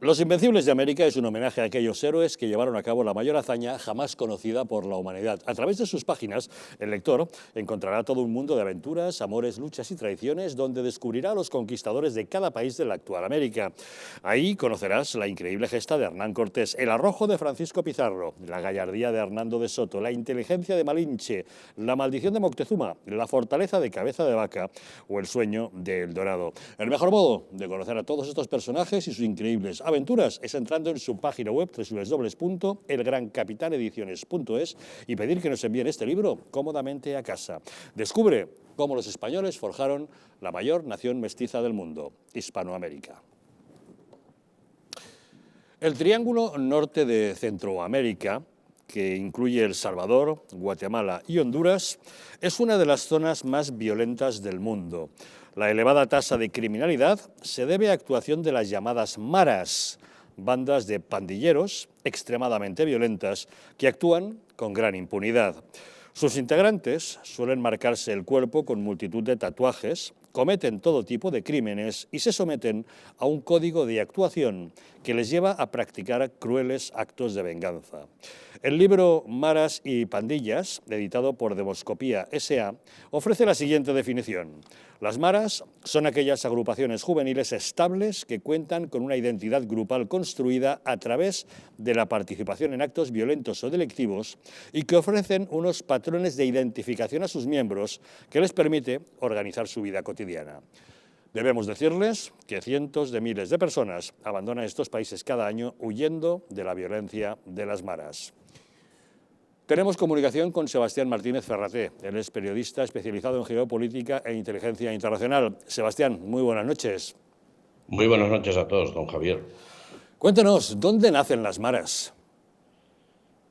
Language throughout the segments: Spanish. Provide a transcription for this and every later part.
Los Invencibles de América es un homenaje a aquellos héroes que llevaron a cabo la mayor hazaña jamás conocida por la humanidad. A través de sus páginas, el lector encontrará todo un mundo de aventuras, amores, luchas y traiciones donde descubrirá a los conquistadores de cada país de la actual América. Ahí conocerás la increíble gesta de Hernán Cortés, el arrojo de Francisco Pizarro, la gallardía de Hernando de Soto, la inteligencia de Malinche, la maldición de Moctezuma, la fortaleza de Cabeza de Vaca o el sueño de El Dorado. El mejor modo de conocer a todos estos personajes y sus increíbles aventuras es entrando en su página web www.elgrancapitanediciones.es y pedir que nos envíen este libro cómodamente a casa. Descubre cómo los españoles forjaron la mayor nación mestiza del mundo, Hispanoamérica. El Triángulo Norte de Centroamérica, que incluye El Salvador, Guatemala y Honduras, es una de las zonas más violentas del mundo. La elevada tasa de criminalidad se debe a actuación de las llamadas maras, bandas de pandilleros extremadamente violentas que actúan con gran impunidad. Sus integrantes suelen marcarse el cuerpo con multitud de tatuajes, cometen todo tipo de crímenes y se someten a un código de actuación que les lleva a practicar crueles actos de venganza. El libro Maras y Pandillas, editado por Demoscopía S.A., ofrece la siguiente definición. Las maras son aquellas agrupaciones juveniles estables que cuentan con una identidad grupal construida a través de la participación en actos violentos o delictivos y que ofrecen unos patrones de identificación a sus miembros que les permite organizar su vida cotidiana. Debemos decirles que cientos de miles de personas abandonan estos países cada año huyendo de la violencia de las maras. Tenemos comunicación con Sebastián Martínez Ferraté. Él es periodista especializado en geopolítica e inteligencia internacional. Sebastián, muy buenas noches. Muy buenas noches a todos, don Javier. Cuéntanos, ¿dónde nacen las maras?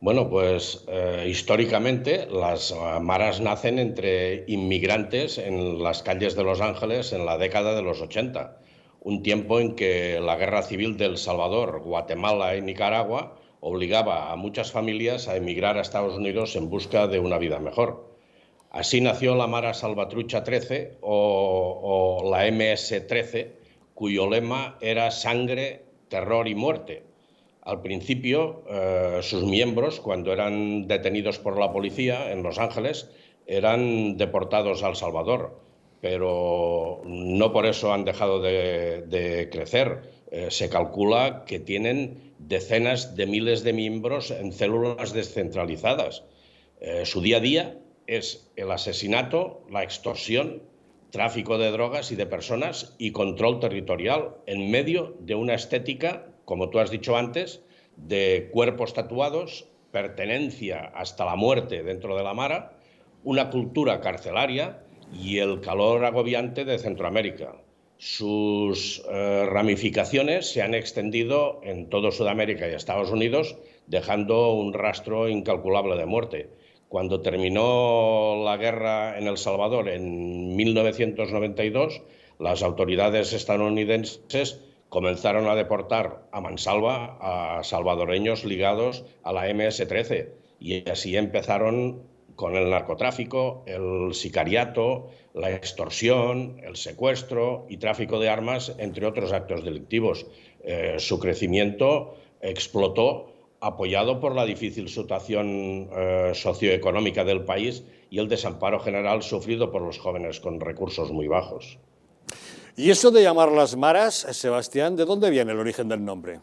Bueno, pues históricamente las maras nacen entre inmigrantes en las calles de Los Ángeles en la década de los 80, un tiempo en que la guerra civil de El Salvador, Guatemala y Nicaragua obligaba a muchas familias a emigrar a Estados Unidos en busca de una vida mejor. Así nació la Mara Salvatrucha 13 o la MS-13, cuyo lema era sangre, terror y muerte. Al principio, sus miembros, cuando eran detenidos por la policía en Los Ángeles, eran deportados a El Salvador, pero no por eso han dejado de crecer. Se calcula que tienen decenas de miles de miembros en células descentralizadas. Su día a día es el asesinato, la extorsión, tráfico de drogas y de personas y control territorial en medio de una estética, como tú has dicho antes, de cuerpos tatuados, pertenencia hasta la muerte dentro de la mara, una cultura carcelaria y el calor agobiante de Centroamérica. Sus ramificaciones se han extendido en todo Sudamérica y Estados Unidos, dejando un rastro incalculable de muerte. Cuando terminó la guerra en El Salvador en 1992, las autoridades estadounidenses comenzaron a deportar a mansalva a salvadoreños ligados a la MS-13 y así empezaron con el narcotráfico, el sicariato, la extorsión, el secuestro y tráfico de armas, entre otros actos delictivos. Su crecimiento explotó apoyado por la difícil situación socioeconómica del país y el desamparo general sufrido por los jóvenes con recursos muy bajos. ¿Y eso de llamarlas maras, Sebastián, de dónde viene el origen del nombre?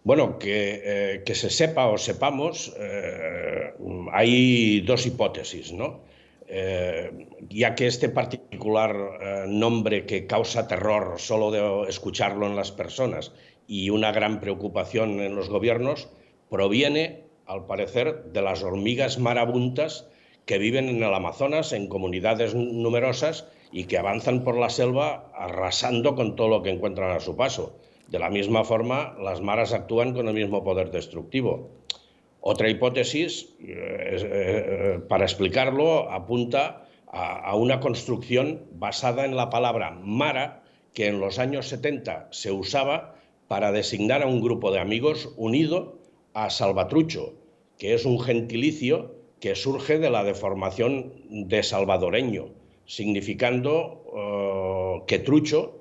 Bueno, que se sepa o sepamos, hay dos hipótesis, ¿no? Ya que este particular nombre que causa terror solo de escucharlo en las personas y una gran preocupación en los gobiernos, proviene, al parecer, de las hormigas marabuntas que viven en el Amazonas en comunidades numerosas y que avanzan por la selva arrasando con todo lo que encuentran a su paso. De la misma forma, las maras actúan con el mismo poder destructivo. Otra hipótesis, para explicarlo, apunta a una construcción basada en la palabra mara, que en los años 70 se usaba para designar a un grupo de amigos unido a salvatrucho, que es un gentilicio que surge de la deformación de salvadoreño, significando que trucho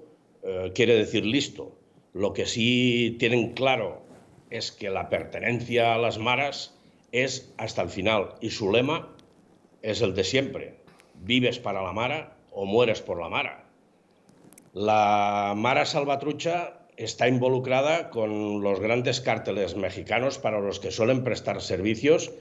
quiere decir listo. Lo que sí tienen claro es que la pertenencia a las maras es hasta el final y su lema es el de siempre: vives para la mara o mueres por la mara. La Mara Salvatrucha está involucrada con los grandes cárteles mexicanos para los que suelen prestar servicios,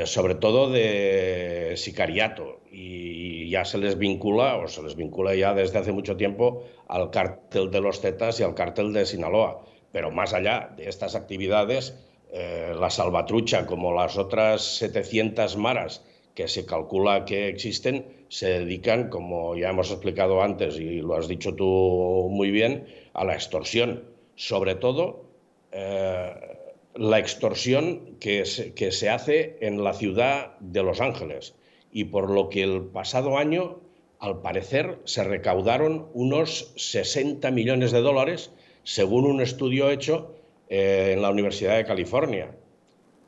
sobre todo de sicariato, y ya se les vincula, o se les vincula ya desde hace mucho tiempo, al cártel de los Zetas y al cártel de Sinaloa. Pero más allá de estas actividades, la Salvatrucha, como las otras 700 maras que se calcula que existen, se dedican, como ya hemos explicado antes y lo has dicho tú muy bien, a la extorsión. Sobre todo, la extorsión que se hace en la ciudad de Los Ángeles. Y por lo que el pasado año, al parecer, se recaudaron unos 60 millones de dólares, según un estudio hecho en la Universidad de California.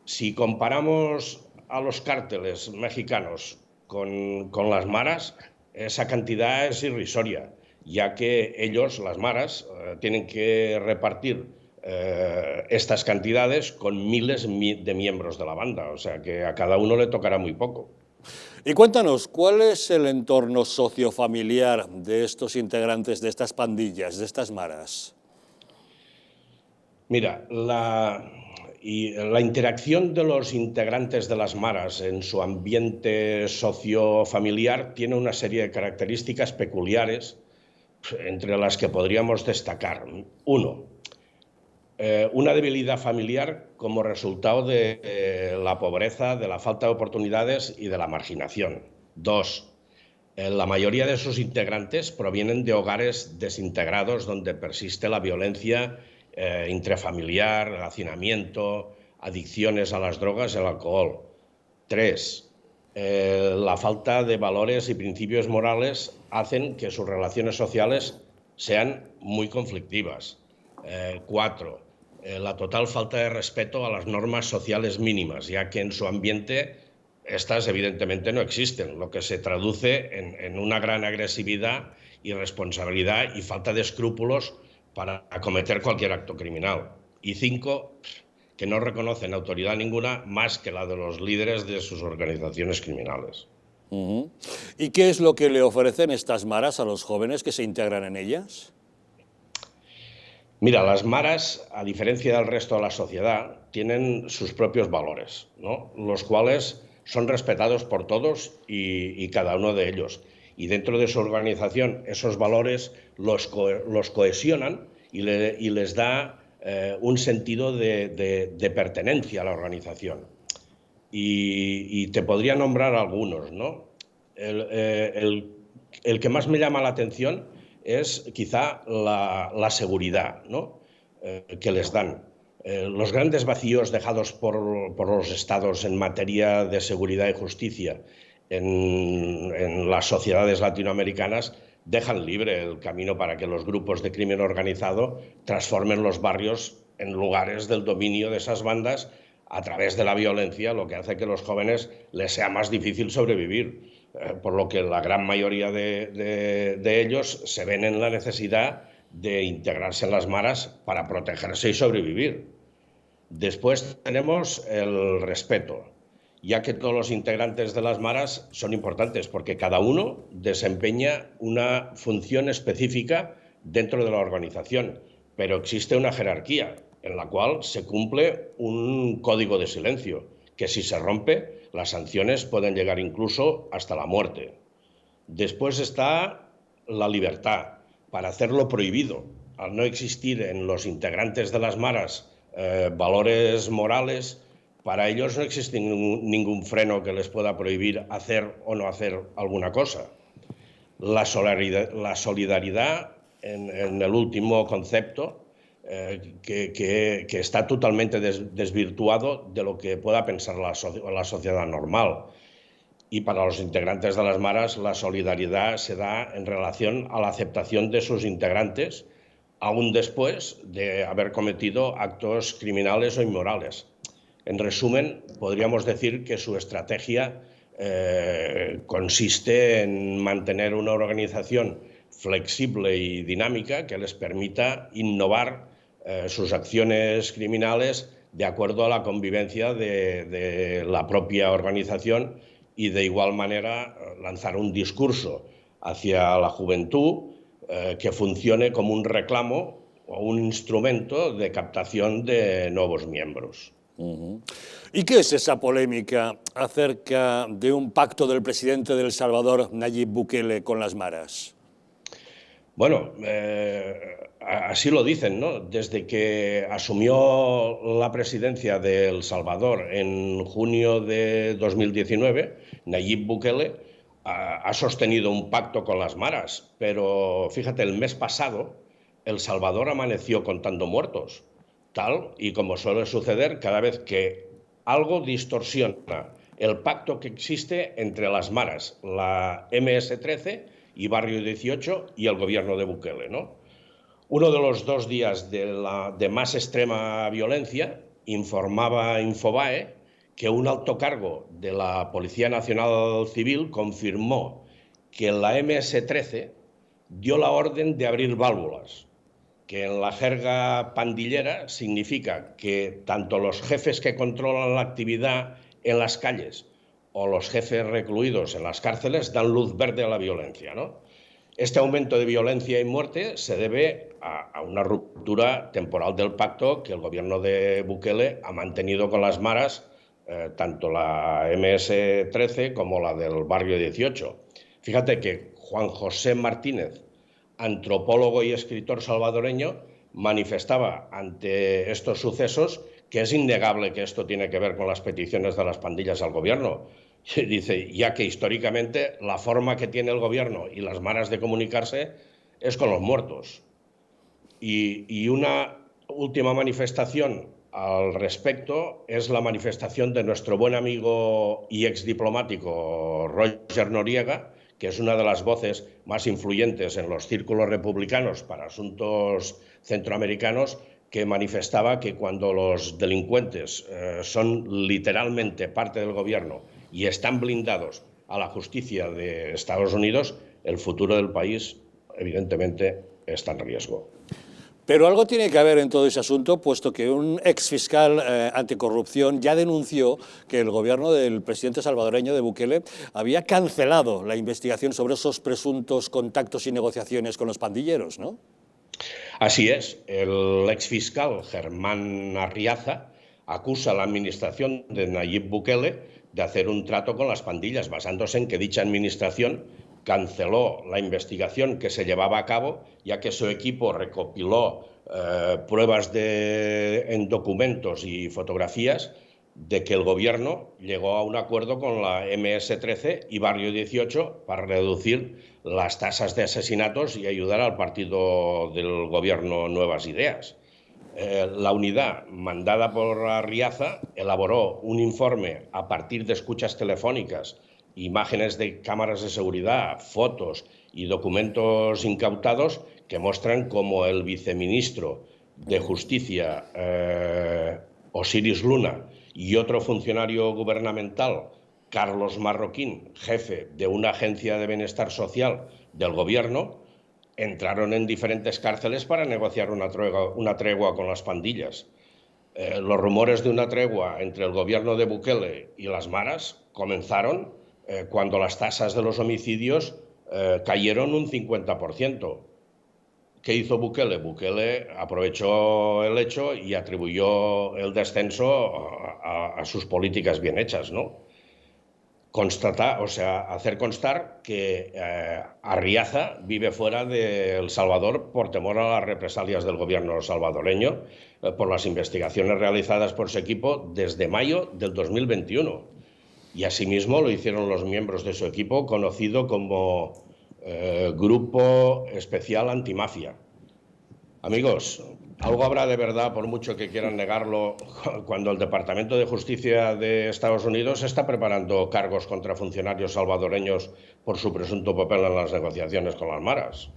Si comparamos a los cárteles mexicanos con las maras, esa cantidad es irrisoria, ya que ellos, las maras, tienen que repartir estas cantidades con miles de miembros de la banda, o sea que a cada uno le tocará muy poco. Y cuéntanos, ¿cuál es el entorno sociofamiliar de estos integrantes de estas pandillas, de estas maras? Mira, la interacción de los integrantes de las maras en su ambiente sociofamiliar tiene una serie de características peculiares, entre las que podríamos destacar. Uno, una debilidad familiar como resultado de la pobreza, de la falta de oportunidades y de la marginación. Dos, la mayoría de sus integrantes provienen de hogares desintegrados donde persiste la violencia intrafamiliar, hacinamiento, adicciones a las drogas y al alcohol. Tres, la falta de valores y principios morales hacen que sus relaciones sociales sean muy conflictivas. Cuatro, la total falta de respeto a las normas sociales mínimas, ya que en su ambiente estas evidentemente no existen, lo que se traduce en una gran agresividad, irresponsabilidad y falta de escrúpulos para cometer cualquier acto criminal. Y cinco, que no reconocen autoridad ninguna más que la de los líderes de sus organizaciones criminales. ¿Y qué es lo que le ofrecen estas maras a los jóvenes que se integran en ellas? Mira, las maras, a diferencia del resto de la sociedad, tienen sus propios valores, ¿no? Los cuales son respetados por todos y cada uno de ellos. Y dentro de su organización, esos valores los cohesionan y les da un sentido de pertenencia a la organización. Y te podría nombrar algunos, ¿no? El que más me llama la atención es quizá la seguridad, ¿no? Que les dan. Los grandes vacíos dejados por los estados en materia de seguridad y justicia en las sociedades latinoamericanas dejan libre el camino para que los grupos de crimen organizado transformen los barrios en lugares del dominio de esas bandas a través de la violencia, lo que hace que a los jóvenes les sea más difícil sobrevivir. Por lo que la gran mayoría de ellos se ven en la necesidad de integrarse en las maras para protegerse y sobrevivir. Después tenemos el respeto, ya que todos los integrantes de las maras son importantes porque cada uno desempeña una función específica dentro de la organización, pero existe una jerarquía en la cual se cumple un código de silencio, que si se rompe, las sanciones pueden llegar incluso hasta la muerte. Después está la libertad para hacer lo prohibido. Al no existir en los integrantes de las maras valores morales, para ellos no existe ningún freno que les pueda prohibir hacer o no hacer alguna cosa. La solidaridad en el último concepto, que está totalmente desvirtuado de lo que pueda pensar la sociedad normal. Y para los integrantes de las maras, la solidaridad se da en relación a la aceptación de sus integrantes, aún después de haber cometido actos criminales o inmorales. En resumen, podríamos decir que su estrategia consiste en mantener una organización flexible y dinámica que les permita innovar sus acciones criminales de acuerdo a la convivencia de la propia organización y de igual manera lanzar un discurso hacia la juventud que funcione como un reclamo o un instrumento de captación de nuevos miembros. ¿Y qué es esa polémica acerca de un pacto del presidente de El Salvador, Nayib Bukele, con las maras? Bueno, así lo dicen, ¿no? Desde que asumió la presidencia de El Salvador en junio de 2019, Nayib Bukele ha sostenido un pacto con las maras, pero fíjate, el mes pasado El Salvador amaneció contando muertos, tal y como suele suceder cada vez que algo distorsiona el pacto que existe entre las maras, la MS-13 y Barrio 18 y el gobierno de Bukele, ¿no? Uno de los 2 días de más extrema violencia informaba Infobae que un alto cargo de la Policía Nacional Civil confirmó que la MS-13 dio la orden de abrir válvulas, que en la jerga pandillera significa que tanto los jefes que controlan la actividad en las calles o los jefes recluidos en las cárceles dan luz verde a la violencia, ¿no? Este aumento de violencia y muerte se debe a una ruptura temporal del pacto que el gobierno de Bukele ha mantenido con las maras, tanto la MS-13 como la del Barrio 18. Fíjate que Juan José Martínez, antropólogo y escritor salvadoreño, manifestaba ante estos sucesos que es innegable que esto tiene que ver con las peticiones de las pandillas al gobierno. Dice, ya que históricamente la forma que tiene el gobierno y las maneras de comunicarse es con los muertos. Y una última manifestación al respecto es la manifestación de nuestro buen amigo y exdiplomático Roger Noriega, que es una de las voces más influyentes en los círculos republicanos para asuntos centroamericanos, que manifestaba que cuando los delincuentes son literalmente parte del gobierno y están blindados a la justicia de Estados Unidos, el futuro del país, evidentemente, está en riesgo. Pero algo tiene que haber en todo ese asunto, puesto que un exfiscal anticorrupción ya denunció que el gobierno del presidente salvadoreño de Bukele había cancelado la investigación sobre esos presuntos contactos y negociaciones con los pandilleros, ¿no? Así es, el exfiscal Germán Arriaza acusa a la administración de Nayib Bukele de hacer un trato con las pandillas, basándose en que dicha administración canceló la investigación que se llevaba a cabo, ya que su equipo recopiló pruebas en documentos y fotografías de que el gobierno llegó a un acuerdo con la MS-13 y Barrio 18 para reducir las tasas de asesinatos y ayudar al partido del gobierno Nuevas Ideas. La unidad mandada por Arriaza elaboró un informe a partir de escuchas telefónicas, imágenes de cámaras de seguridad, fotos y documentos incautados que muestran cómo el viceministro de Justicia, Osiris Luna, y otro funcionario gubernamental, Carlos Marroquín, jefe de una agencia de bienestar social del gobierno, entraron en diferentes cárceles para negociar una tregua con las pandillas. Los rumores de una tregua entre el gobierno de Bukele y las maras comenzaron cuando las tasas de los homicidios cayeron un 50%. ¿Qué hizo Bukele? Bukele aprovechó el hecho y atribuyó el descenso a sus políticas bien hechas, ¿no? Hacer constar que Arriaza vive fuera de El Salvador por temor a las represalias del gobierno salvadoreño por las investigaciones realizadas por su equipo desde mayo del 2021. Y asimismo lo hicieron los miembros de su equipo, conocido como Grupo Especial Antimafia. Amigos, algo habrá de verdad, por mucho que quieran negarlo, cuando el Departamento de Justicia de Estados Unidos está preparando cargos contra funcionarios salvadoreños por su presunto papel en las negociaciones con las maras.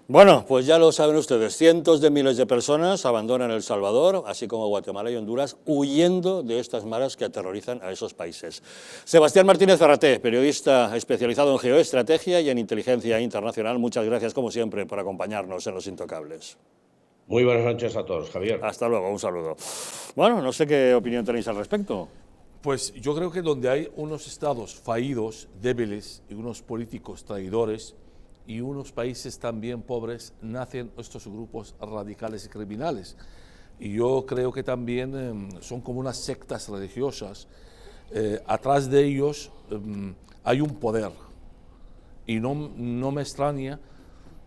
Bueno, pues ya lo saben ustedes, cientos de miles de personas abandonan El Salvador, así como Guatemala y Honduras, huyendo de estas maras que aterrorizan a esos países. Sebastián Martínez Ferraté, periodista especializado en geoestrategia y en inteligencia internacional, muchas gracias como siempre por acompañarnos en Los Intocables. Muy buenas noches a todos, Javier. Hasta luego, un saludo. Bueno, no sé qué opinión tenéis al respecto. Pues yo creo que donde hay unos estados fallidos, débiles, y unos políticos traidores, y unos países también pobres, nacen estos grupos radicales y criminales. Y yo creo que también son como unas sectas religiosas. Atrás de ellos hay un poder. Y no me extraña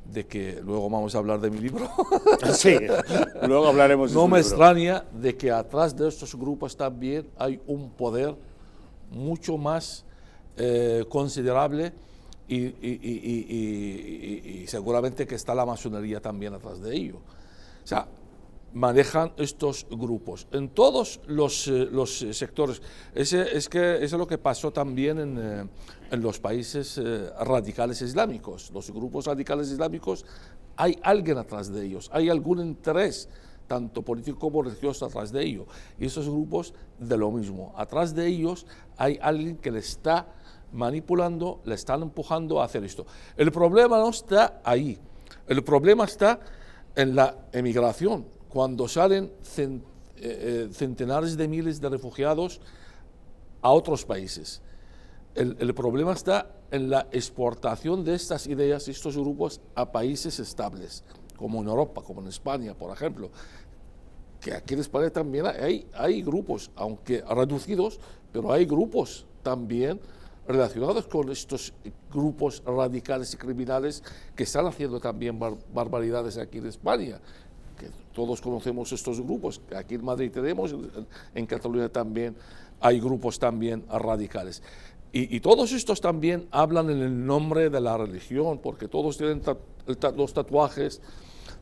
de que, luego vamos a hablar de mi libro. Sí, luego hablaremos de No me libro. extraña de que atrás de estos grupos también hay un poder mucho más considerable y seguramente que está la masonería también atrás de ello. O sea, manejan estos grupos en todos los sectores. Es que eso es lo que pasó también en los países radicales islámicos. Los grupos radicales islámicos, hay alguien atrás de ellos, hay algún interés, tanto político como religioso, atrás de ellos. Y esos grupos, de lo mismo. Atrás de ellos hay alguien que le está manipulando, le están empujando a hacer esto. El problema no está ahí. El problema está en la emigración. Cuando salen centenares de miles de refugiados a otros países. El problema está en la exportación de estas ideas, estos grupos, a países estables, como en Europa, como en España, por ejemplo. Que aquí en España también hay grupos, aunque reducidos, pero hay grupos también relacionados con estos grupos radicales y criminales que están haciendo también barbaridades aquí en España. Que todos conocemos estos grupos, aquí en Madrid tenemos, en Cataluña también hay grupos también radicales. Y todos estos también hablan en el nombre de la religión, porque todos tienen los tatuajes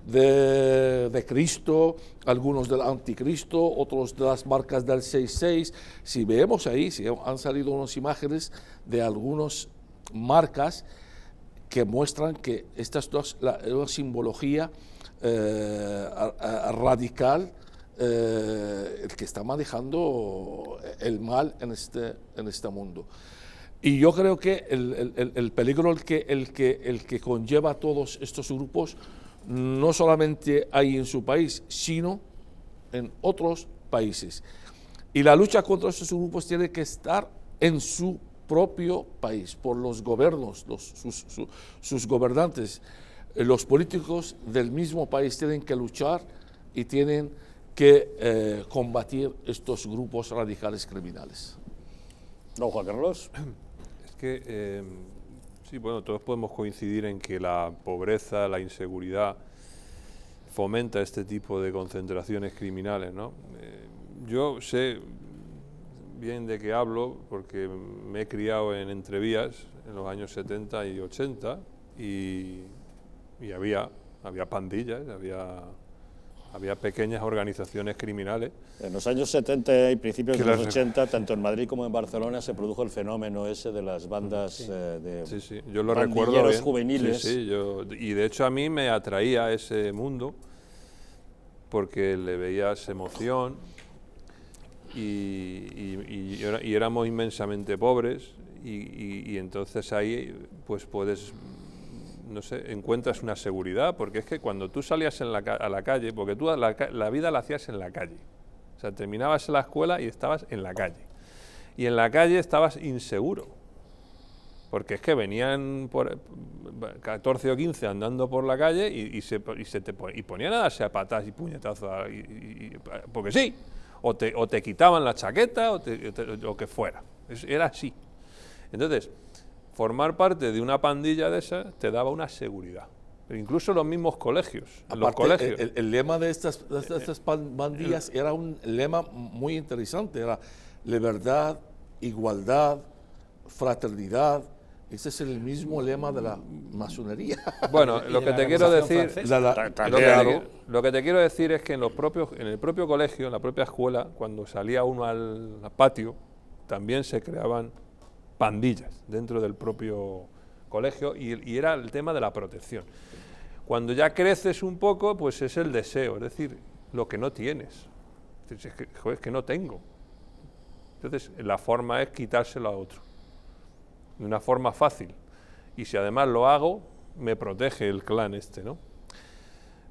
de Cristo, algunos del anticristo, otros de las marcas del 66. Si vemos ahí, si han salido unas imágenes de algunas marcas que muestran que estas dos, una simbología radical, el que está manejando el mal en este mundo. Y yo creo que el peligro el que conlleva a todos estos grupos no solamente hay en su país, sino en otros países. Y la lucha contra estos grupos tiene que estar en su propio país, por los gobiernos, sus gobernantes. Los políticos del mismo país tienen que luchar y tienen que combatir estos grupos radicales criminales. ¿No, Juan Carlos? Es que, sí, bueno, todos podemos coincidir en que la pobreza, la inseguridad fomenta este tipo de concentraciones criminales, ¿no? Yo sé bien de qué hablo porque me he criado en Entrevías en los años 70 y 80 y había pandillas, había pequeñas organizaciones criminales. En los años 70 y principios de los 80, tanto en Madrid como en Barcelona, se produjo el fenómeno ese de las bandas de sí, yo lo recuerdo bien. Juveniles. Y de hecho a mí me atraía ese mundo porque le veías emoción y éramos inmensamente pobres y entonces ahí pues puedes, no sé, encuentras una seguridad, porque es que cuando tú salías a la calle, porque tú la vida la hacías en la calle, o sea, terminabas en la escuela y estabas en la calle, y en la calle estabas inseguro, porque es que venían por 14 o 15 andando por la calle y ponían a darse a patas y puñetazos, porque sí, o te quitaban la chaqueta o que fuera, era así. Entonces, formar parte de una pandilla de esas te daba una seguridad. Incluso los mismos colegios. El lema de estas pandillas era un lema muy interesante, era libertad, igualdad, fraternidad. Ese es el mismo lema de la masonería. Bueno, lo que te quiero decir, lo que te quiero decir es que en el propio colegio, en la propia escuela, cuando salía uno al patio, también se creaban pandillas dentro del propio colegio y era el tema de la protección. Cuando ya creces un poco, pues es el deseo, es decir, lo que no tienes. Es que, joder, es que no tengo. Entonces, la forma es quitárselo a otro, de una forma fácil. Y si además lo hago, me protege el clan este, ¿no?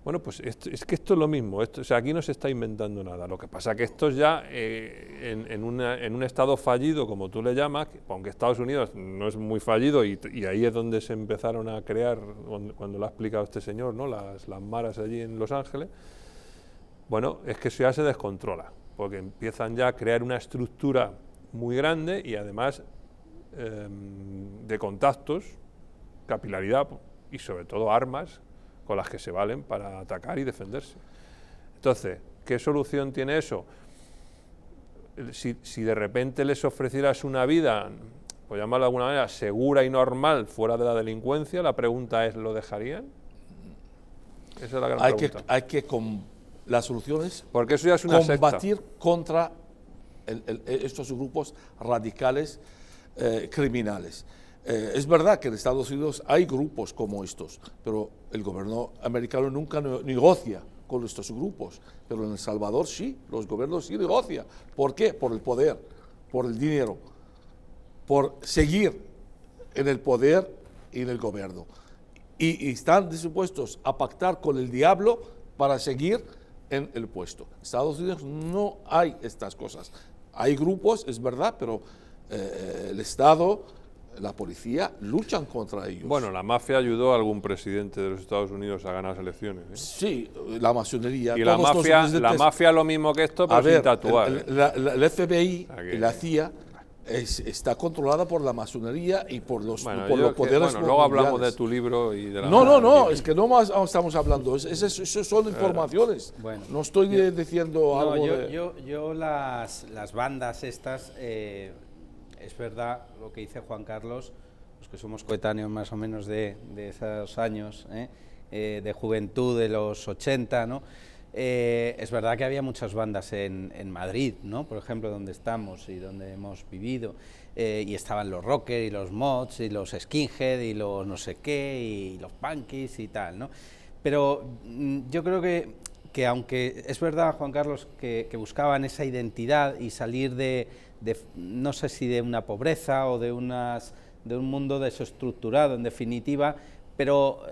Bueno, pues es que esto es lo mismo, o sea, aquí no se está inventando nada. Lo que pasa es que esto ya, en un estado fallido, como tú le llamas, aunque Estados Unidos no es muy fallido, y ahí es donde se empezaron a crear, cuando lo ha explicado este señor, ¿no? las maras allí en Los Ángeles, bueno, es que eso ya se descontrola, porque empiezan ya a crear una estructura muy grande y además de contactos, capilaridad y sobre todo armas con las que se valen para atacar y defenderse. Entonces, ¿qué solución tiene eso? Si de repente les ofrecieras una vida, por llamarlo de alguna manera, segura y normal fuera de la delincuencia, la pregunta es, ¿lo dejarían? Esa es la gran pregunta. La solución es porque eso ya es una combatir secta. Contra estos grupos radicales criminales. Es verdad que en Estados Unidos hay grupos como estos, pero el gobierno americano nunca negocia con estos grupos. Pero en El Salvador sí, los gobiernos sí negocian. ¿Por qué? Por el poder, por el dinero, por seguir en el poder y en el gobierno. Y están dispuestos a pactar con el diablo para seguir en el puesto. En Estados Unidos no hay estas cosas. Hay grupos, es verdad, pero el Estado, la policía luchan contra ellos. Bueno, la mafia ayudó a algún presidente de los Estados Unidos a ganar las elecciones, ¿eh? Sí, la masonería. Y la mafia lo mismo que esto, pero sin tatuar. El FBI y la CIA está controlada por la masonería y por los poderes mundiales. Luego hablamos de tu libro y de la... No, es que no más estamos hablando, eso son informaciones. Bueno, no estoy diciendo algo yo las bandas estas... es verdad lo que dice Juan Carlos, los que somos coetáneos más o menos de esos años, de juventud de los 80, ¿no? Es verdad que había muchas bandas en Madrid, ¿no? Por ejemplo, donde estamos y donde hemos vivido, y estaban los rockers y los mods y los skinhead y los no sé qué y los punkies y tal, ¿no? Pero yo creo que aunque es verdad, Juan Carlos, que buscaban esa identidad y salir de no sé si de una pobreza o de un mundo desestructurado, en definitiva, pero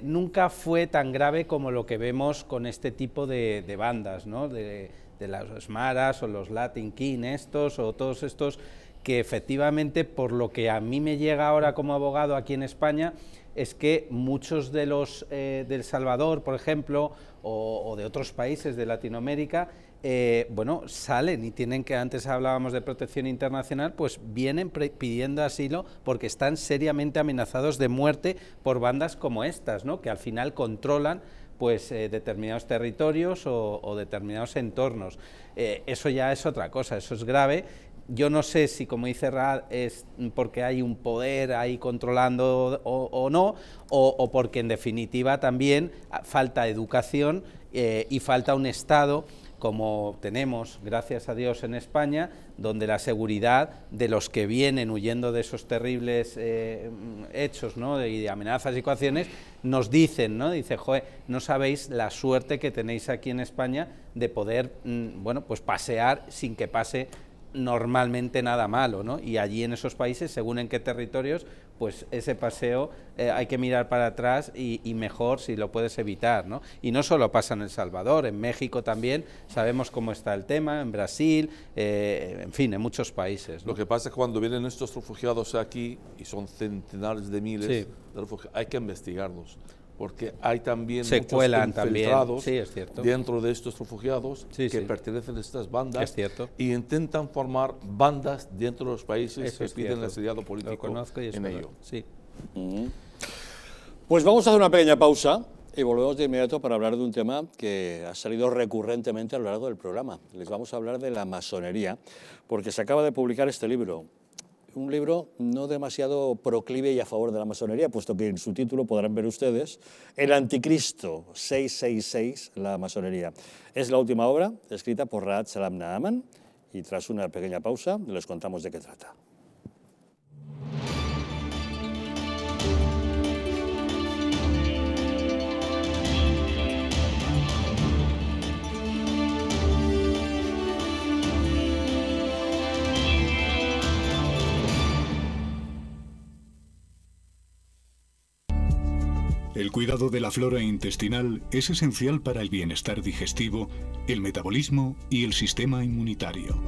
nunca fue tan grave como lo que vemos con este tipo de bandas, ¿no? De las maras o los Latin King estos o todos estos que efectivamente, por lo que a mí me llega ahora como abogado aquí en España, es que muchos de los del Salvador, por ejemplo, o de otros países de Latinoamérica, bueno, salen y tienen que, antes hablábamos de protección internacional, pues vienen pidiendo asilo porque están seriamente amenazados de muerte por bandas como estas, ¿no? Que al final controlan pues determinados territorios o determinados entornos. Eso ya es otra cosa, eso es grave. Yo no sé si, como dice Raad, es porque hay un poder ahí controlando o no, o porque en definitiva también falta educación y falta un Estado como tenemos, gracias a Dios, en España, donde la seguridad de los que vienen huyendo de esos terribles hechos, ¿no? Y de amenazas y coacciones, nos dicen, ¿no? Dice, joder, no sabéis la suerte que tenéis aquí en España de poder, bueno, pues pasear sin que pase normalmente nada malo, ¿no? Y allí en esos países, según en qué territorios, pues ese paseo hay que mirar para atrás y mejor si lo puedes evitar, ¿no? Y no solo pasa en El Salvador, en México también sabemos cómo está el tema, en Brasil, en fin, en muchos países, ¿no? Lo que pasa es que cuando vienen estos refugiados aquí, y son centenares de miles de refugiados, hay que investigarlos, porque hay también muchos infiltrados dentro de estos refugiados que pertenecen a estas bandas y intentan formar bandas dentro de los países que piden el exiliado político en ello. Sí. Pues vamos a hacer una pequeña pausa y volvemos de inmediato para hablar de un tema que ha salido recurrentemente a lo largo del programa. Les vamos a hablar de la masonería, porque se acaba de publicar este libro. Un libro no demasiado proclive y a favor de la masonería, puesto que en su título podrán ver ustedes El Anticristo 666, la masonería. Es la última obra, escrita por Raad Salam Naaman, y tras una pequeña pausa les contamos de qué trata. El cuidado de la flora intestinal es esencial para el bienestar digestivo, el metabolismo y el sistema inmunitario.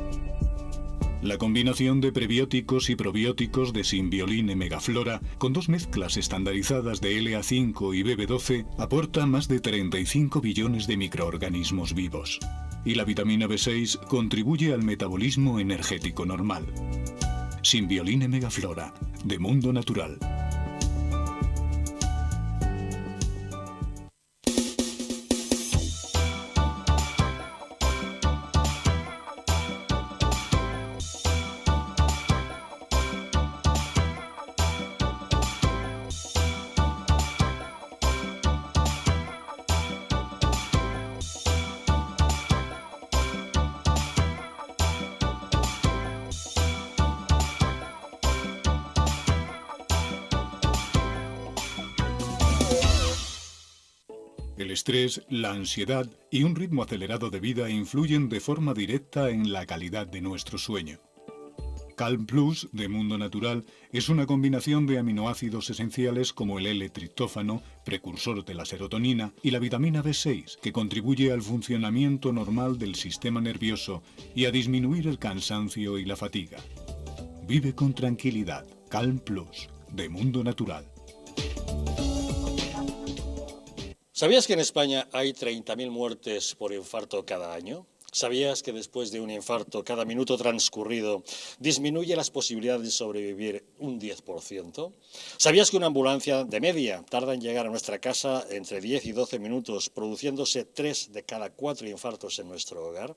La combinación de prebióticos y probióticos de Symbioline Megaflora, con 2 mezclas estandarizadas de LA5 y BB12, aporta más de 35 billones de microorganismos vivos. Y la vitamina B6 contribuye al metabolismo energético normal. Symbioline Megaflora, de Mundo Natural. El estrés, la ansiedad y un ritmo acelerado de vida influyen de forma directa en la calidad de nuestro sueño. Calm Plus, de Mundo Natural, es una combinación de aminoácidos esenciales como el L-triptófano, precursor de la serotonina, y la vitamina B6, que contribuye al funcionamiento normal del sistema nervioso y a disminuir el cansancio y la fatiga. Vive con tranquilidad. Calm Plus, de Mundo Natural. ¿Sabías que en España hay 30.000 muertes por infarto cada año? ¿Sabías que después de un infarto, cada minuto transcurrido disminuye las posibilidades de sobrevivir un 10%? ¿Sabías que una ambulancia de media tarda en llegar a nuestra casa entre 10 y 12 minutos, produciéndose 3 de cada 4 infartos en nuestro hogar?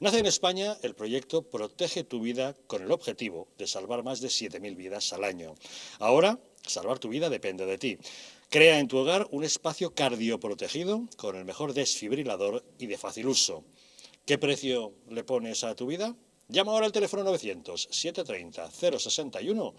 Nace en España el proyecto Protege tu Vida con el objetivo de salvar más de 7.000 vidas al año. Ahora, salvar tu vida depende de ti. Crea en tu hogar un espacio cardioprotegido con el mejor desfibrilador y de fácil uso. ¿Qué precio le pones a tu vida? Llama ahora al teléfono 900-730-061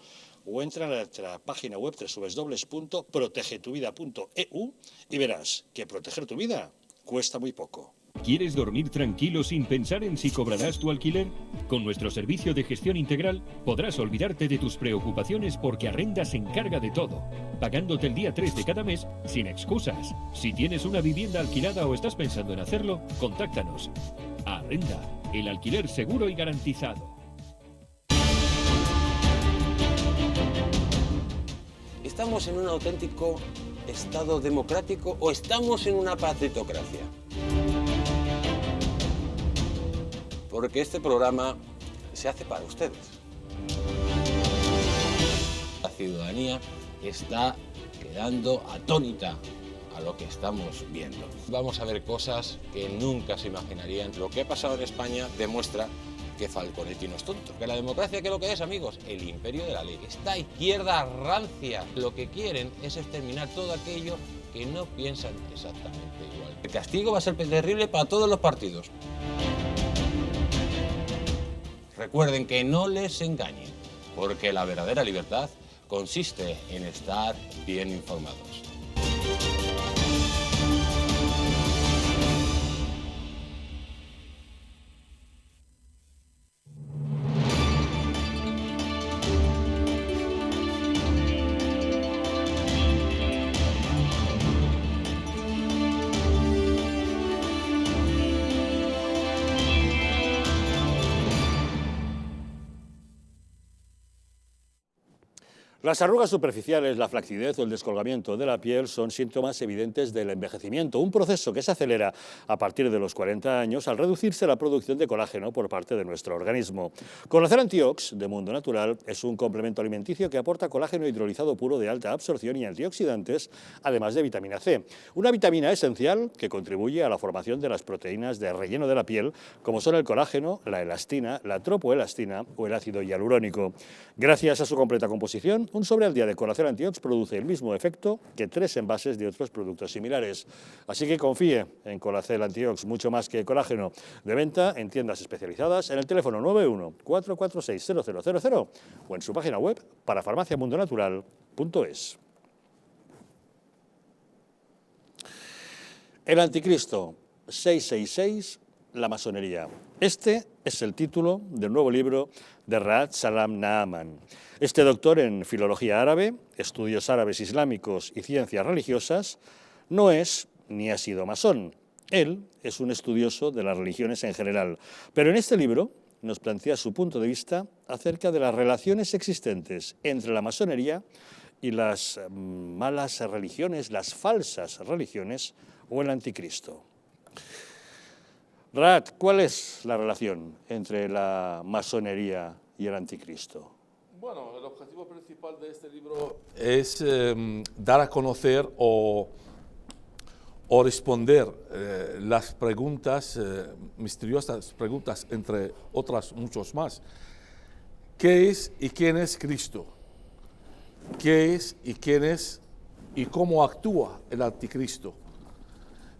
o entra en nuestra página web www.protegetuvida.eu y verás que proteger tu vida cuesta muy poco. ¿Quieres dormir tranquilo sin pensar en si cobrarás tu alquiler? Con nuestro servicio de gestión integral podrás olvidarte de tus preocupaciones porque Arrenda se encarga de todo, pagándote el día 3 de cada mes sin excusas. Si tienes una vivienda alquilada o estás pensando en hacerlo, contáctanos. Arrenda, el alquiler seguro y garantizado. ¿Estamos en un auténtico Estado democrático o estamos en una partitocracia? Porque este programa se hace para ustedes. La ciudadanía está quedando atónita a lo que estamos viendo. Vamos a ver cosas que nunca se imaginarían. Lo que ha pasado en España demuestra que Falconetti no es tonto. Que la democracia, ¿qué es lo que es, amigos? El imperio de la ley. Esta izquierda rancia lo que quieren es exterminar todo aquello que no piensan exactamente igual. El castigo va a ser terrible para todos los partidos. Recuerden que no les engañen, porque la verdadera libertad consiste en estar bien informados. Las arrugas superficiales, la flacidez o el descolgamiento de la piel son síntomas evidentes del envejecimiento, un proceso que se acelera a partir de los 40 años al reducirse la producción de colágeno por parte de nuestro organismo. Colacel Antiox, de Mundo Natural, es un complemento alimenticio que aporta colágeno hidrolizado puro de alta absorción y antioxidantes, además de vitamina C, una vitamina esencial que contribuye a la formación de las proteínas de relleno de la piel, como son el colágeno, la elastina, la tropoelastina o el ácido hialurónico. Gracias a su completa composición, un sobre al día de Colacel Antiox produce el mismo efecto que 3 envases de otros productos similares. Así que confíe en Colacel Antiox, mucho más que colágeno. De venta en tiendas especializadas en el teléfono 91-446-0000 o en su página web parafarmaciamundonatural.es. El anticristo 666 la masonería. Este es el título del nuevo libro de Raad Salam Naaman. Este doctor en filología árabe, estudios árabes islámicos y ciencias religiosas, no es ni ha sido masón. Él es un estudioso de las religiones en general, pero en este libro nos plantea su punto de vista acerca de las relaciones existentes entre la masonería y las malas religiones, las falsas religiones o el anticristo. Raad, ¿cuál es la relación entre la masonería y el anticristo? Bueno, el objetivo principal de este libro es dar a conocer o responder las preguntas, misteriosas preguntas, entre otras muchos más. ¿Qué es y quién es Cristo? ¿Qué es y quién es y cómo actúa el anticristo?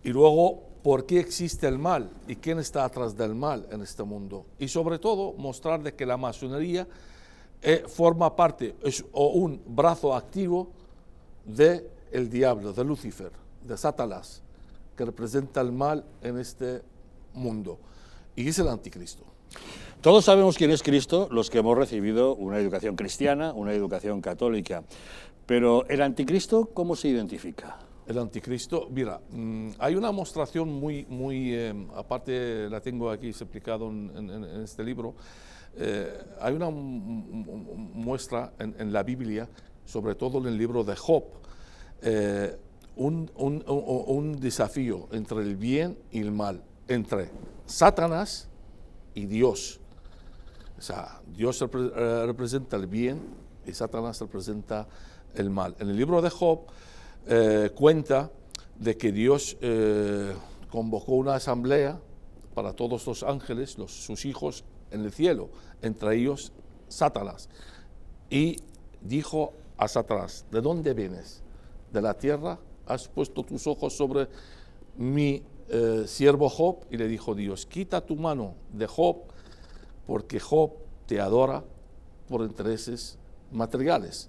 Y luego, ¿por qué existe el mal y quién está atrás del mal en este mundo? Y sobre todo, mostrar de que la masonería forma parte, es un brazo activo del diablo, de Lucifer, de Satanás, que representa el mal en este mundo. Y es el anticristo. Todos sabemos quién es Cristo, los que hemos recibido una educación cristiana, una educación católica. Pero el anticristo, ¿cómo se identifica? El anticristo, mira, hay una mostración muy aparte la tengo aquí explicado en este libro, hay una muestra en la Biblia, sobre todo en el libro de Job, un desafío entre el bien y el mal, entre Satanás y Dios. O sea, Dios representa el bien y Satanás representa el mal. En el libro de Job cuenta de que Dios convocó una asamblea para todos los ángeles, sus hijos en el cielo, entre ellos Satanás. Y dijo a Satanás: ¿de dónde vienes? ¿De la tierra? ¿Has puesto tus ojos sobre mi siervo Job? Y le dijo Dios: quita tu mano de Job, porque Job te adora por intereses materiales.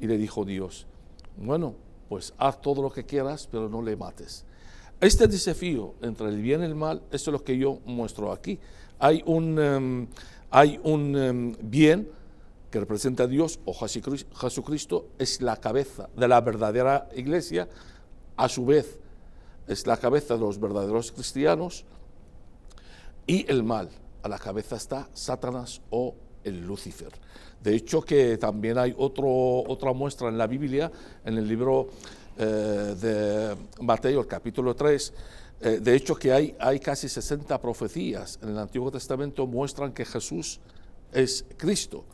Y le dijo Dios: bueno, pues haz todo lo que quieras, pero no le mates. Este desafío entre el bien y el mal, eso es lo que yo muestro aquí. Hay un bien que representa a Dios, o Jesucristo es la cabeza de la verdadera iglesia, a su vez es la cabeza de los verdaderos cristianos, y el mal, a la cabeza está Satanás o el Lucifer. De hecho, que también hay otra muestra en la Biblia, en el libro de Mateo, el capítulo 3, de hecho que hay casi 60 profecías en el Antiguo Testamento muestran que Jesús es Cristo,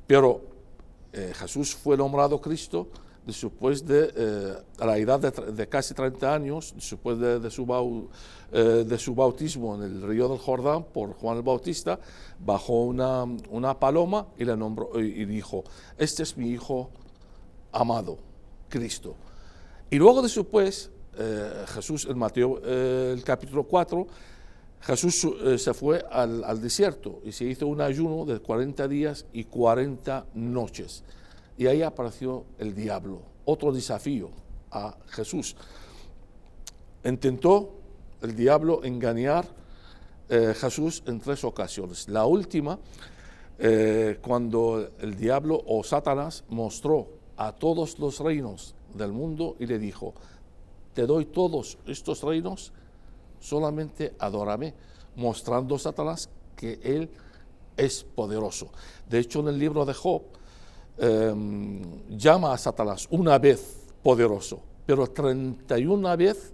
pero Jesús fue nombrado Cristo después a la edad de casi 30 años, después de su bautismo en el río del Jordán por Juan el Bautista, bajó una paloma y le nombró y dijo: este es mi hijo amado, Cristo. Y luego después, Jesús, en Mateo el capítulo 4, Jesús se fue al desierto y se hizo un ayuno de 40 días y 40 noches. Y ahí apareció el diablo, otro desafío a Jesús. Intentó el diablo engañar a Jesús en 3 ocasiones. La última, cuando el diablo o Satanás mostró a todos los reinos del mundo y le dijo: te doy todos estos reinos, solamente adórame, mostrando a Satanás que él es poderoso. De hecho, en el libro de Job, llama a Satanás una vez poderoso, pero 31 veces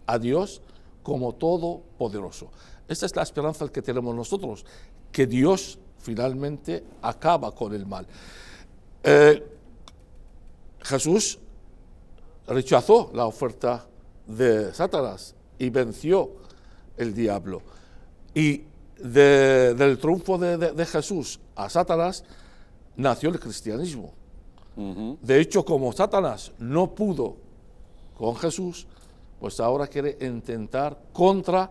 a Dios como todopoderoso. Esta es la esperanza que tenemos nosotros, que Dios finalmente acaba con el mal. Jesús rechazó la oferta de Satanás y venció el diablo. Y del triunfo de Jesús a Satanás nació el cristianismo. De hecho, como Satanás no pudo con Jesús, pues ahora quiere intentar contra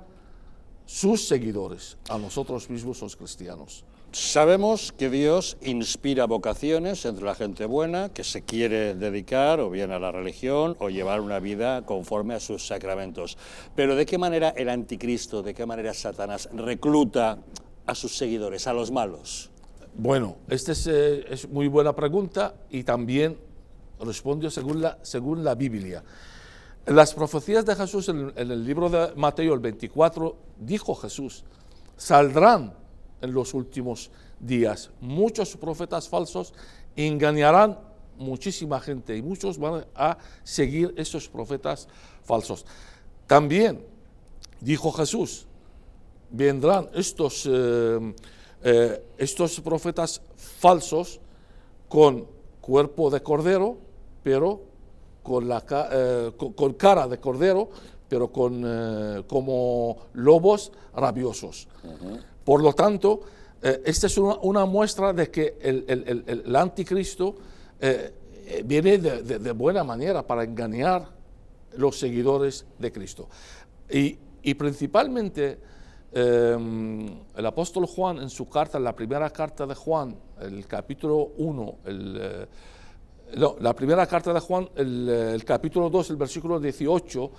sus seguidores, a nosotros mismos los cristianos. Sabemos que Dios inspira vocaciones entre la gente buena que se quiere dedicar o bien a la religión o llevar una vida conforme a sus sacramentos. Pero ¿de qué manera el anticristo, de qué manera Satanás recluta a sus seguidores, a los malos? Bueno, esta es muy buena pregunta y también responde según la Biblia. En las profecías de Jesús, en el libro de Mateo, el 24, dijo Jesús, saldrán en los últimos días muchos profetas falsos, engañarán muchísima gente y muchos van a seguir esos profetas falsos. También dijo Jesús, vendrán estos profetas falsos con cuerpo de cordero, pero con cara de cordero, pero como lobos rabiosos. Por lo tanto, esta es una muestra de que el anticristo viene de buena manera para engañar los seguidores de Cristo. Y principalmente el apóstol Juan en su carta, en la primera carta de Juan, el capítulo 1, la primera carta de Juan, el capítulo 2, el versículo 18,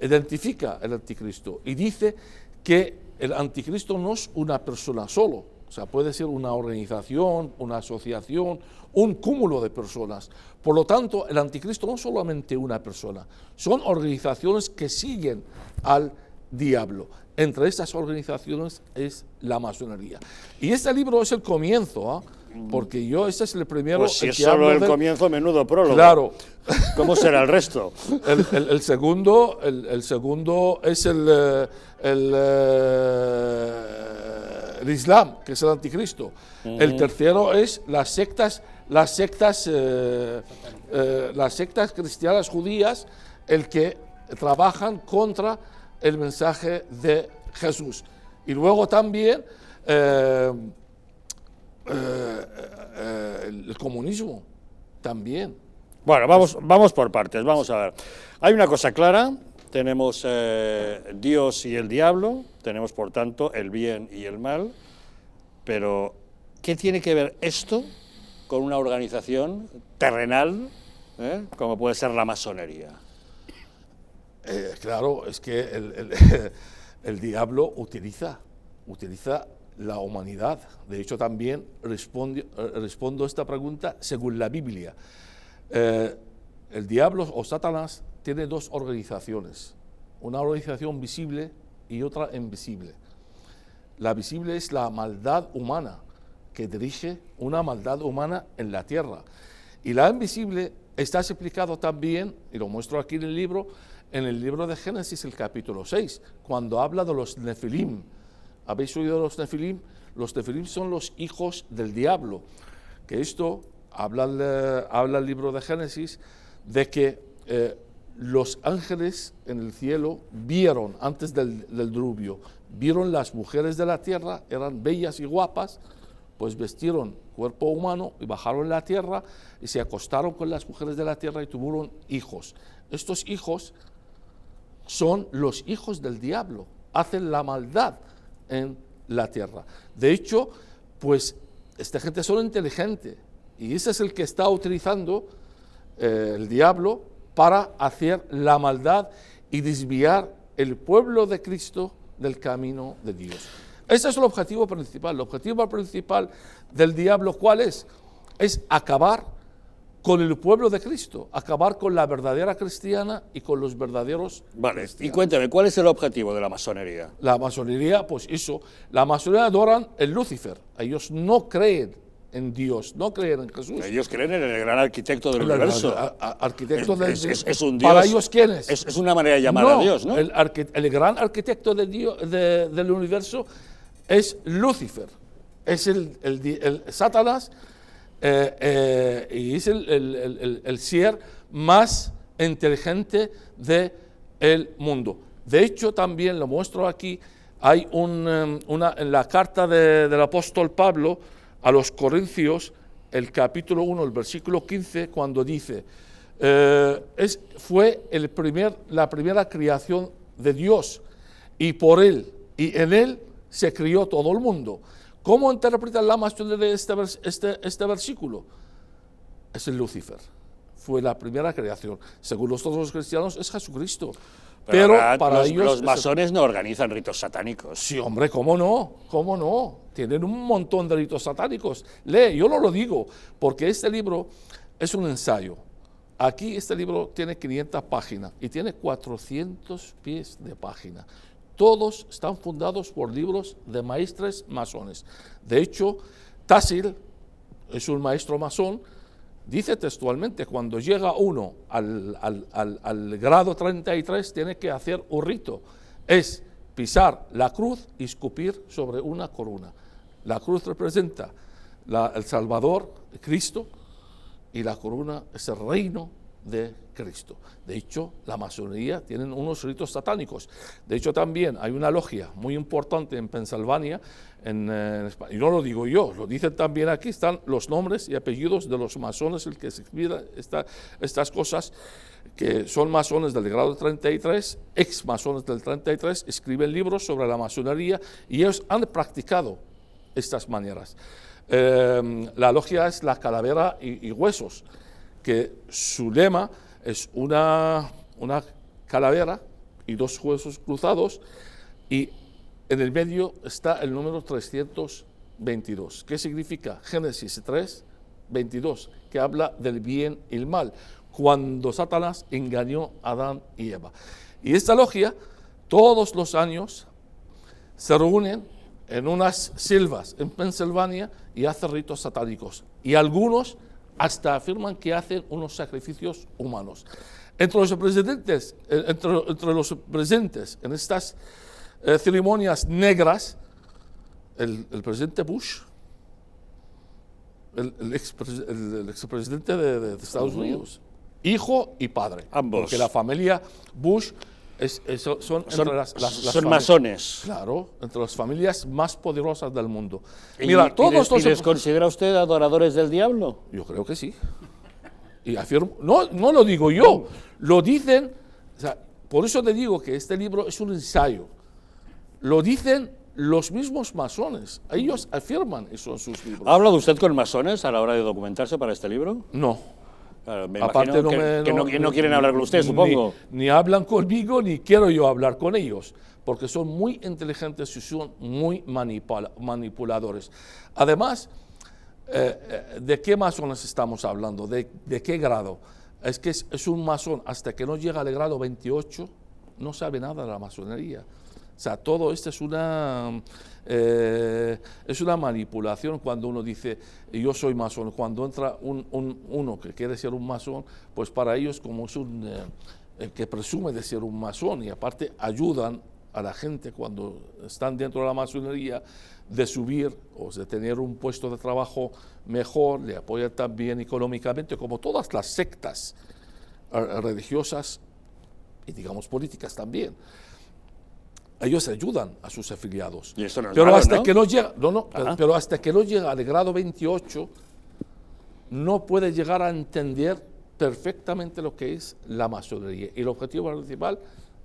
identifica el anticristo y dice que el anticristo no es una persona solo, o sea, puede ser una organización, una asociación, un cúmulo de personas. Por lo tanto, el anticristo no es solamente una persona, son organizaciones que siguen al diablo. Entre estas organizaciones es la masonería. Y este libro es el comienzo, porque este es el primero. Pues si es solo el comienzo, menudo prólogo. Claro. ¿Cómo será el resto? El segundo es el Islam, que es el anticristo. El tercero es las sectas cristianas judías, el que trabajan contra el mensaje de Jesús. Y luego también el comunismo, también. Bueno, vamos por partes, vamos a ver. Hay una cosa clara, tenemos Dios y el diablo, tenemos por tanto el bien y el mal, pero ¿qué tiene que ver esto con una organización terrenal, como puede ser la masonería? Claro, es que el diablo utiliza la humanidad. De hecho, también respondo a esta pregunta según la Biblia. El diablo o Satanás tiene dos organizaciones, una organización visible y otra invisible. La visible es la maldad humana, que dirige una maldad humana en la tierra. Y la invisible está explicado también, y lo muestro aquí en el libro de Génesis, el capítulo 6, cuando habla de los Nefilim. ¿Habéis oído de los Nefilim? Los Nefilim son los hijos del diablo, que esto habla el libro de Génesis, de que los ángeles en el cielo vieron, antes del diluvio, vieron las mujeres de la tierra, eran bellas y guapas, pues vestieron cuerpo humano y bajaron a la tierra y se acostaron con las mujeres de la tierra y tuvieron hijos. Estos hijos son los hijos del diablo, hacen la maldad en la tierra. De hecho, pues esta gente son inteligente y ese es el que está utilizando el diablo para hacer la maldad y desviar el pueblo de Cristo del camino de Dios. Ese es el objetivo principal. El objetivo principal del diablo, ¿cuál es? Es acabar con el pueblo de Cristo, acabar con la verdadera cristiana y con los verdaderos cristianos. Y cuéntame, ¿cuál es el objetivo de la masonería? La masonería, pues eso, la masonería adoran el Lucifer. Ellos no creen en Dios, no creen en Jesús. Ellos creen en el gran arquitecto del universo. Arquitecto es un Dios. ¿Para ellos quién es? Es una manera de llamar a Dios, ¿no? El gran arquitecto del universo es Lucifer, es el Satanás, y es el ser más inteligente del mundo. De hecho, también lo muestro aquí, hay en la carta del apóstol Pablo a los Corintios, el capítulo 1, el versículo 15, cuando dice, fue la primera creación de Dios, y por él y en él se crió todo el mundo. ¿Cómo interpreta la masonería este versículo? Es el Lucifer. Fue la primera creación. Según los otros cristianos, es Jesucristo. Pero para ellos... Los masones no organizan ritos satánicos. Sí, hombre, ¿cómo no? ¿Cómo no? Tienen un montón de ritos satánicos. Lee, yo no lo digo, porque este libro es un ensayo. Aquí este libro tiene 500 páginas y tiene 400 pies de página. Todos están fundados por libros de maestres masones. De hecho, Tassil es un maestro masón. Dice textualmente, cuando llega uno al grado 33, tiene que hacer un rito. Es pisar la cruz y escupir sobre una corona. La cruz representa el Salvador, Cristo, y la corona es el reino de Cristo. De hecho, la masonería tiene unos ritos satánicos. De hecho, también hay una logia muy importante en Pensilvania, en España. Y no lo digo yo, lo dicen también aquí, están los nombres y apellidos de los masones, el que se escribe estas cosas, que son masones del grado 33, ex masones del 33, escriben libros sobre la masonería y ellos han practicado estas maneras. La logia es la calavera y huesos, que su lema es una calavera y dos huesos cruzados, y en el medio está el número 322. ¿Qué significa? Génesis 3, 22, que habla del bien y el mal, cuando Satanás engañó a Adán y Eva. Y esta logia, todos los años, se reúnen en unas selvas en Pensilvania y hacen ritos satánicos. Y algunos hasta afirman que hacen unos sacrificios humanos. Entre los presentes en estas ceremonias negras, el presidente Bush, el expresidente de Estados Unidos, hijo y padre. Ambos. Porque la familia Bush son masones. Claro, entre las familias más poderosas del mundo. Mira, ¿y les considera usted adoradores del diablo? Yo creo que sí. Y afirmo, no lo digo yo, lo dicen, o sea, por eso te digo que este libro es un ensayo. Lo dicen los mismos masones, ellos afirman eso en sus libros. ¿Ha hablado usted con masones a la hora de documentarse para este libro? No. Claro, me Aparte imagino que no quieren hablar con usted, supongo. Ni hablan conmigo, ni quiero yo hablar con ellos, porque son muy inteligentes y son muy manipuladores. Además, ¿de qué masones estamos hablando? ¿De qué grado? Es que es un masón, hasta que no llega al grado 28, no sabe nada de la masonería. O sea, todo esto es una manipulación cuando uno dice, yo soy masón. Cuando entra uno que quiere ser un masón, pues para ellos, como es el que presume de ser un masón, y aparte ayudan a la gente cuando están dentro de la masonería de subir o de tener un puesto de trabajo mejor, le apoyan también económicamente, como todas las sectas religiosas y digamos políticas también. Ellos ayudan a sus afiliados. Y eso no es pero malo, hasta ¿no? que no llega, pero hasta que no llega al grado 28, no puede llegar a entender perfectamente lo que es la masonería y el objetivo principal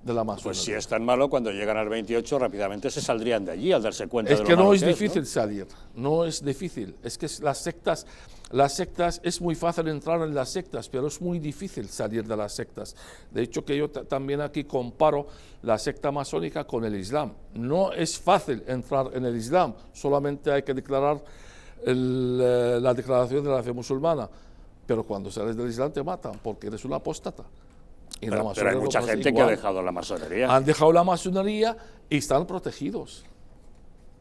de la masonería. Pues si es tan malo, cuando llegan al 28 rápidamente se saldrían de allí al darse cuenta Es de lo que malo no es que difícil salir, no es difícil. Es que las sectas es muy fácil entrar en las sectas, pero es muy difícil salir de las sectas. De hecho, que yo también aquí comparo la secta masónica con el Islam. No es fácil entrar en el Islam, solamente hay que declarar la declaración de la fe musulmana. Pero cuando sales del Islam te matan porque eres un apóstata. Pero hay mucha gente que ha dejado la masonería. Han dejado la masonería y están protegidos.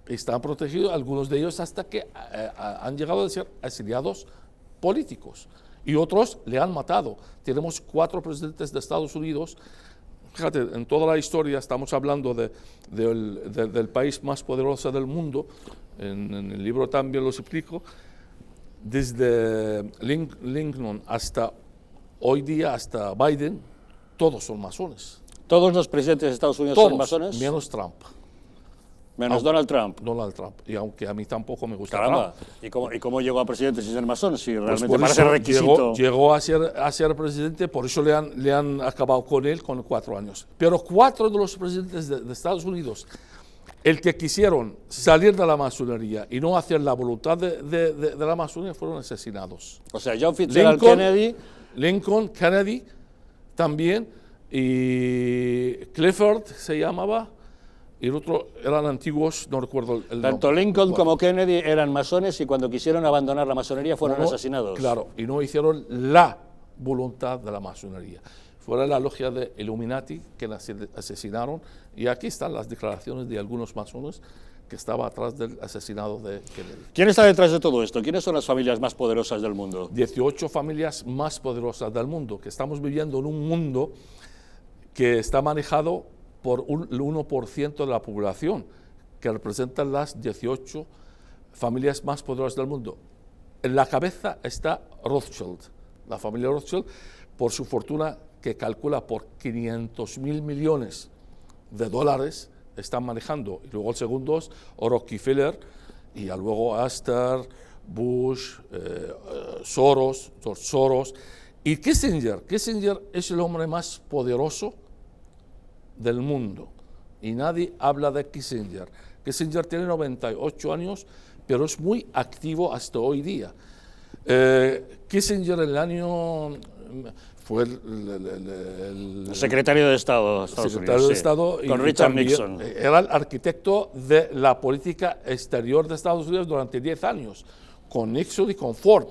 Están protegidos, algunos de ellos hasta que han llegado a ser exiliados políticos. Y otros le han matado. Tenemos 4 presidentes de Estados Unidos. Fíjate, en toda la historia estamos hablando del país más poderoso del mundo. En el libro también los explico. Desde Lincoln hasta hoy día, hasta Biden, todos son masones. ¿Todos los presidentes de Estados Unidos Todos, son masones? menos Trump. Menos Donald Trump. Donald Trump. Y aunque a mí tampoco me gusta Caramba. Trump. ¿Y cómo llegó a presidente sin ser masón? Si Pues realmente por parece eso requisito. llegó a ser presidente, por eso le han acabado con él con 4 años. Pero 4 de los presidentes de Estados Unidos el que quisieron salir de la masonería y no hacer la voluntad de la masonería fueron asesinados. O sea, John Fitzgerald Kennedy... Lincoln, Kennedy también, y Clifford se llamaba, y el otro eran antiguos, no recuerdo el nombre. Tanto Lincoln como Kennedy eran masones y cuando quisieron abandonar la masonería fueron asesinados. Claro, y no hicieron la voluntad de la masonería. Fue la logia de Illuminati que la asesinaron, y aquí están las declaraciones de algunos masones que estaban atrás del asesinado de Kennedy. ¿Quién está detrás de todo esto? ¿Quiénes son las familias más poderosas del mundo? 18 familias más poderosas del mundo, que estamos viviendo en un mundo que está manejado por el 1% de la población, que representan las 18 familias más poderosas del mundo. En la cabeza está Rothschild, la familia Rothschild, por su fortuna que calcula por 500.000 millones de dólares, están manejando. Y luego el segundo es Rockefeller, y luego Astor, Bush, Soros, George Soros, y Kissinger. Kissinger es el hombre más poderoso del mundo, y nadie habla de Kissinger. Kissinger tiene 98 años, pero es muy activo hasta hoy día. Kissinger en el año... fue el secretario de Estado, secretario de Estado, con Richard Nixon. Era el arquitecto de la política exterior de Estados Unidos durante 10 años, con Nixon y con Ford.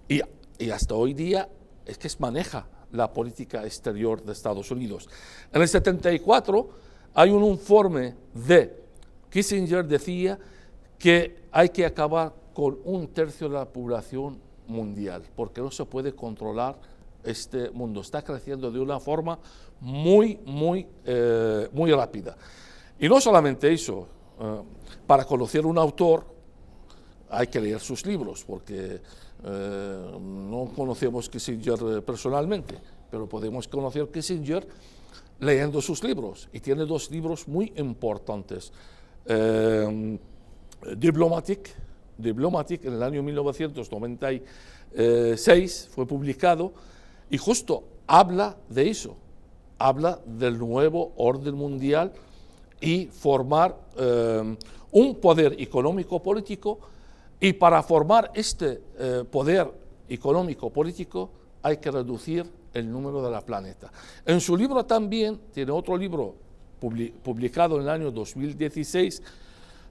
Y hasta hoy día es que maneja la política exterior de Estados Unidos. En el 74 hay un informe de Kissinger, decía que hay que acabar con 1/3 de la población mundial, porque no se puede controlar este mundo. Está creciendo de una forma muy rápida. Y no solamente eso, para conocer un autor hay que leer sus libros, porque no conocemos Kissinger personalmente, pero podemos conocer Kissinger leyendo sus libros. Y tiene 2 libros muy importantes. Diplomatic en el año 1996 fue publicado, y justo habla de eso, habla del nuevo orden mundial y formar un poder económico-político, y para formar este poder económico-político hay que reducir el número de la planeta. En su libro también, tiene otro libro publicado en el año 2016,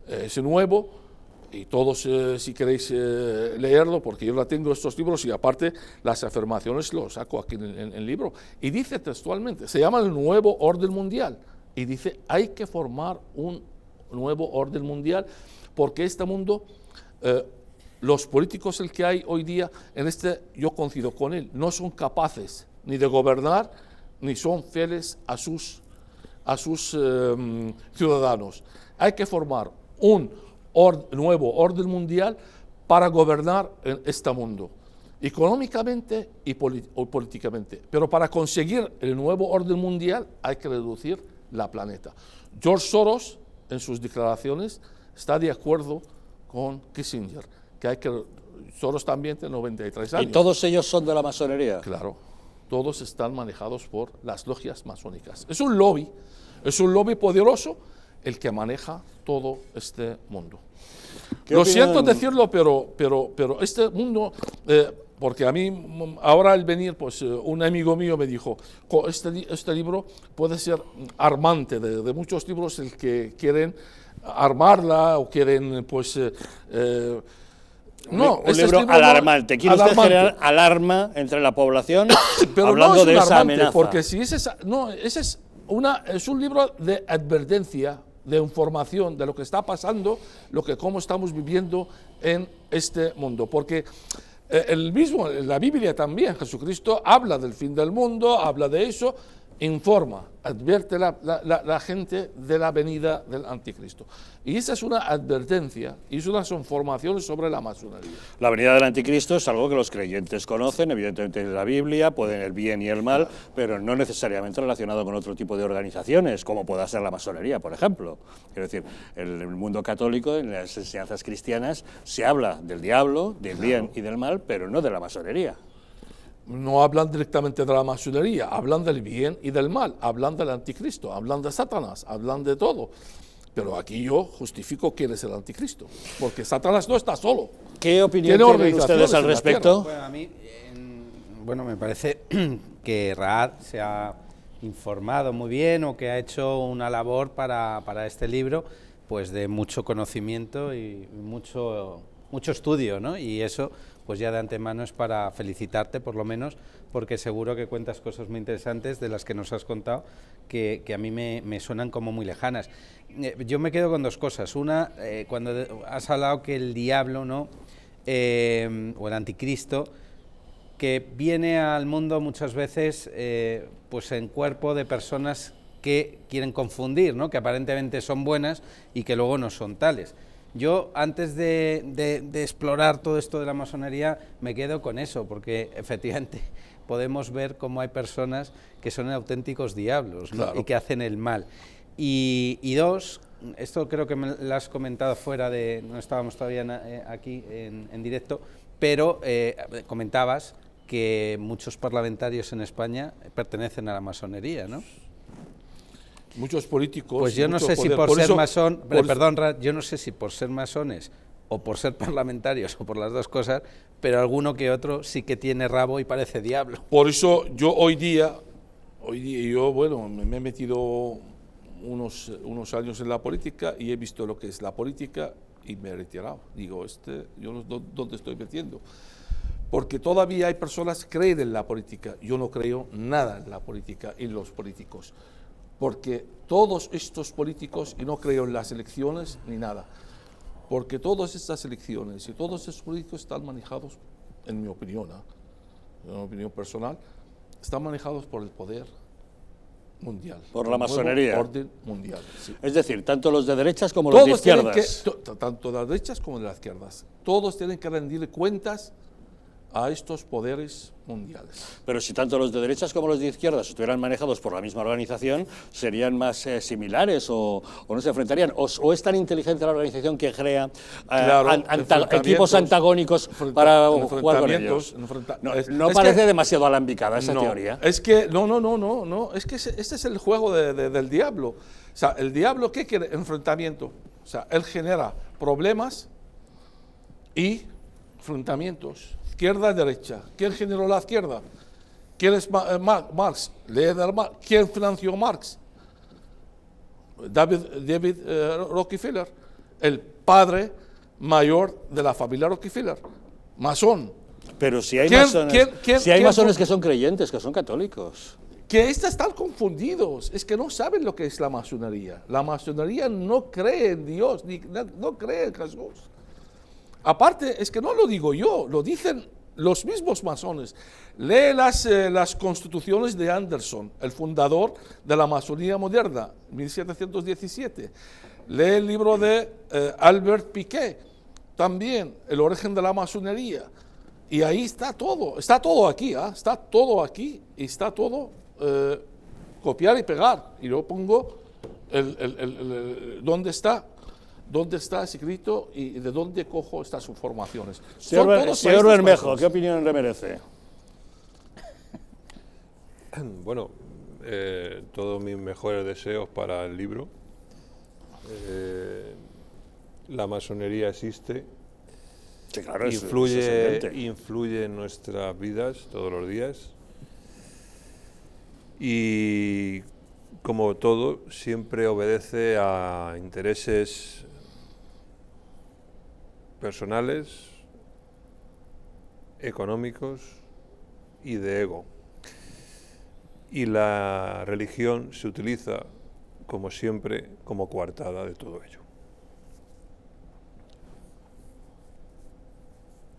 es nuevo, y todos si queréis leerlo, porque yo la tengo estos libros, y aparte las afirmaciones lo saco aquí en el libro, y dice textualmente, se llama el nuevo orden mundial, y dice hay que formar un nuevo orden mundial, porque este mundo, los políticos el que hay hoy día, yo coincido con él, no son capaces ni de gobernar, ni son fieles a sus ciudadanos. Hay que formar un nuevo orden mundial para gobernar en este mundo, económicamente y políticamente. Pero para conseguir el nuevo orden mundial hay que reducir la planeta. George Soros, en sus declaraciones, está de acuerdo con Kissinger, Soros también tiene 93 años. ¿Y todos ellos son de la masonería? Claro, todos están manejados por las logias masónicas. Es un lobby poderoso el que maneja todo este mundo. Lo siento decirlo, pero este mundo, porque a mí ahora al venir, pues un amigo mío me dijo, este libro puede ser armante de muchos libros el que quieren armarla o quieren, pues... no, un libro alarmante. ¿Quiere usted generar alarma entre la población pero hablando no de esa amenaza? Porque si es un libro de advertencia, de información de lo que está pasando, cómo estamos viviendo en este mundo. Porque la Biblia también, Jesucristo habla del fin del mundo, habla de eso, informa, advierte la gente de la venida del anticristo. Y esa es una advertencia y son informaciones sobre la masonería. La venida del anticristo es algo que los creyentes conocen, evidentemente en la Biblia, pueden el bien y el mal, pero no necesariamente relacionado con otro tipo de organizaciones, como pueda ser la masonería, por ejemplo. Quiero decir, en el mundo católico, en las enseñanzas cristianas, se habla del diablo, del bien y del mal, pero no de la masonería. No hablan directamente de la masonería, hablan del bien y del mal, hablan del anticristo, hablan de Satanás, hablan de todo. Pero aquí yo justifico quién es el anticristo, porque Satanás no está solo. ¿Qué opinión Tiene tienen ustedes al organizaciones en la respecto? Bueno, a mí, bueno, me parece que Raad se ha informado muy bien o que ha hecho una labor para este libro, pues de mucho conocimiento y mucho estudio, ¿no? Y eso, pues ya de antemano es para felicitarte, por lo menos, porque seguro que cuentas cosas muy interesantes de las que nos has contado, que a mí me suenan como muy lejanas. Yo me quedo con dos cosas. Una, cuando has hablado que el diablo, ¿no? O el anticristo, que viene al mundo muchas veces pues en cuerpo de personas que quieren confundir, ¿no? Que aparentemente son buenas y que luego no son tales. Yo, antes de explorar todo esto de la masonería, me quedo con eso, porque efectivamente podemos ver cómo hay personas que son auténticos diablos, ¿no? Claro. Y que hacen el mal. Y dos, esto creo que me lo has comentado fuera de, no estábamos todavía aquí en directo, pero comentabas que muchos parlamentarios en España pertenecen a la masonería, ¿no? Muchos políticos... Pues yo no sé si por ser masón, perdón, yo no sé si por ser masones o por ser parlamentarios o por las dos cosas, pero alguno que otro sí que tiene rabo y parece diablo. Por eso yo hoy día yo, bueno, me he metido unos años en la política y he visto lo que es la política y me he retirado. Digo, yo ¿dónde estoy metiendo? Porque todavía hay personas que creen en la política. Yo no creo nada en la política y en los políticos. Porque todos estos políticos, y no creo en las elecciones ni nada, porque todas estas elecciones y todos estos políticos están manejados, en mi opinión, en mi opinión personal, están manejados por el poder mundial. Por la masonería. Orden mundial, sí. Es decir, tanto los de derechas como los de izquierdas. Tanto de las derechas como de las izquierdas. Todos tienen que rendir cuentas a estos poderes mundiales. Pero si tanto los de derechas como los de izquierdas estuvieran manejados por la misma organización, ¿serían más similares o no se enfrentarían? ¿O es tan inteligente la organización que crea equipos antagónicos para jugar con ellos? No parece demasiado alambicada esa teoría. Es que, no, es que este es el juego del diablo. O sea, el diablo, ¿qué quiere? Enfrentamiento. O sea, él genera problemas y enfrentamientos. Izquierda, derecha. ¿Quién generó la izquierda? ¿Quién es Marx? Marx. ¿Quién financió Marx? David Rockefeller, el padre mayor de la familia Rockefeller, masón. Pero si hay masones que son creyentes, que son católicos. Que están confundidos, es que no saben lo que es la masonería. La masonería no cree en Dios, no cree en Jesús. Aparte, es que no lo digo yo, lo dicen los mismos masones. Lee las constituciones de Anderson, el fundador de la masonería moderna, 1717. Lee el libro de Albert Piquet, también, El origen de la masonería. Y ahí está todo aquí, está todo aquí, y está todo copiar y pegar. Y yo pongo dónde está escrito y de dónde cojo estas informaciones. Señor Bermejo, ¿qué opinión le merece? Bueno, todos mis mejores deseos para el libro. La masonería existe, sí, claro, influye en nuestras vidas todos los días y, como todo, siempre obedece a intereses personales, económicos y de ego. Y la religión se utiliza, como siempre, como coartada de todo ello.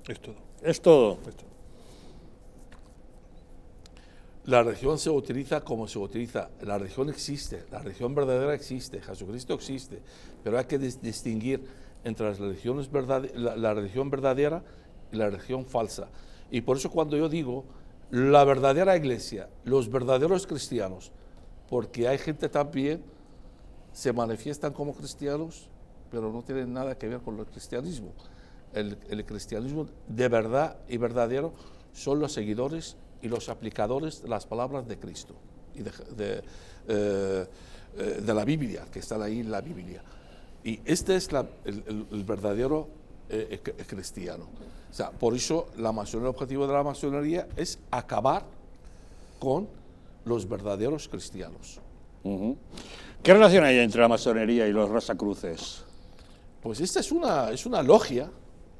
Es todo. Es todo. La religión se utiliza como se utiliza. La religión existe, la religión verdadera existe, Jesucristo existe, pero hay que distinguir entre las religiones la religión verdadera y la religión falsa. Y por eso cuando yo digo la verdadera iglesia, los verdaderos cristianos, porque hay gente también se manifiestan como cristianos, pero no tienen nada que ver con el cristianismo. El cristianismo de verdad y verdadero son los seguidores y los aplicadores de las palabras de Cristo y de la Biblia, que están ahí en la Biblia. Y este es el verdadero cristiano. O sea, por eso el objetivo de la masonería es acabar con los verdaderos cristianos. ¿Qué relación hay entre la masonería y los Rosacruces? Pues esta es una logia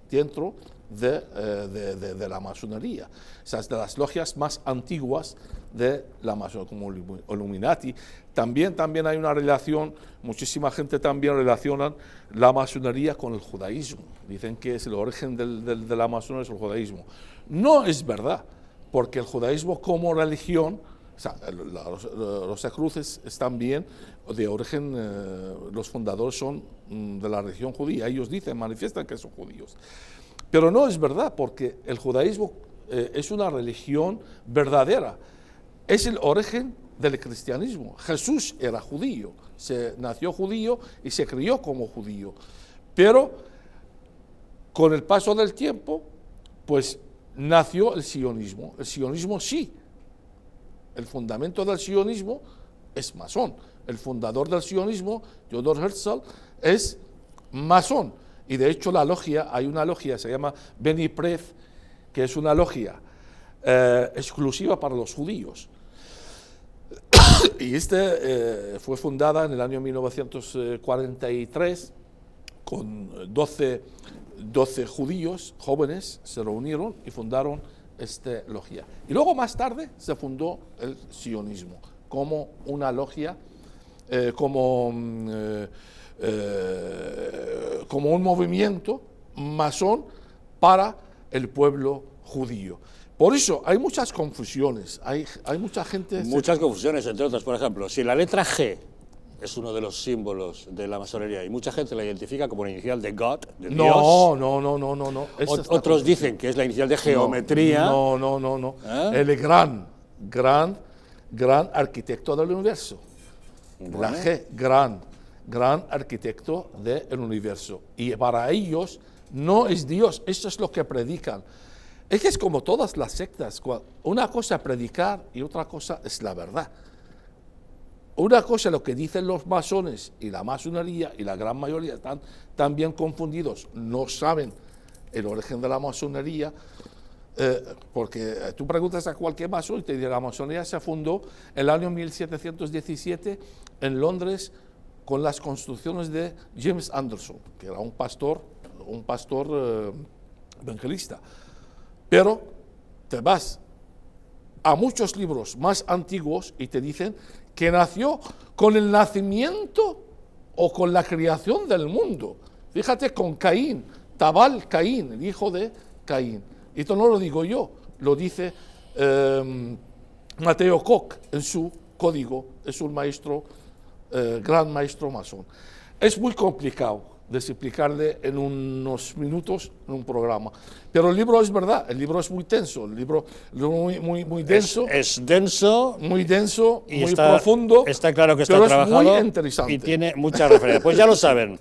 dentro de la masonería. O sea, es de las logias más antiguas de la masonería, como Illuminati. También hay una relación, muchísima gente también relaciona la masonería con el judaísmo. Dicen que es el origen de la masonería es el judaísmo. No es verdad, porque el judaísmo como religión, o sea, los Rosacruces están bien de origen, los fundadores son de la religión judía, ellos manifiestan que son judíos. Pero no es verdad, porque el judaísmo es una religión verdadera, es el origen del cristianismo. Jesús era judío, nació judío y se crió como judío, pero con el paso del tiempo, pues nació el sionismo. El sionismo sí. El fundamento del sionismo es masón. El fundador del sionismo, Theodor Herzl, es masón. Y de hecho hay una logia, se llama Beni Pref, que es una logia exclusiva para los judíos. Y fue fundada en el año 1943 con 12 judíos jóvenes, se reunieron y fundaron esta logia. Y luego más tarde se fundó el sionismo como una logia, como un movimiento masón para el pueblo judío. Por eso hay muchas confusiones, hay mucha gente... Muchas confusiones, entre otras, por ejemplo, si la letra G es uno de los símbolos de la masonería y mucha gente la identifica como la inicial de God, de Dios. No. Otros dicen que es la inicial de geometría. No. El gran arquitecto del universo. Bueno. La G, gran arquitecto del universo. Y para ellos no es Dios, eso es lo que predican. Es que es como todas las sectas, una cosa es predicar y otra cosa es la verdad. Una cosa es lo que dicen los masones y la masonería, y la gran mayoría están también confundidos, no saben el origen de la masonería, porque tú preguntas a cualquier masón y te dice la masonería se fundó en el año 1717 en Londres con las construcciones de James Anderson, que era un pastor evangelista. Pero te vas a muchos libros más antiguos y te dicen que nació con el nacimiento o con la creación del mundo. Fíjate, con Caín, Tabal Caín, el hijo de Caín. Y esto no lo digo yo, lo dice Mateo Koch en su código, es un gran maestro masón. Es muy complicado de explicarle en unos minutos en un programa. Pero el libro es verdad, el libro es muy tenso, el libro muy denso. Es denso. Muy denso, y muy profundo. Está claro que está trabajado muy interesante. Y tiene muchas referencias. Pues ya lo saben,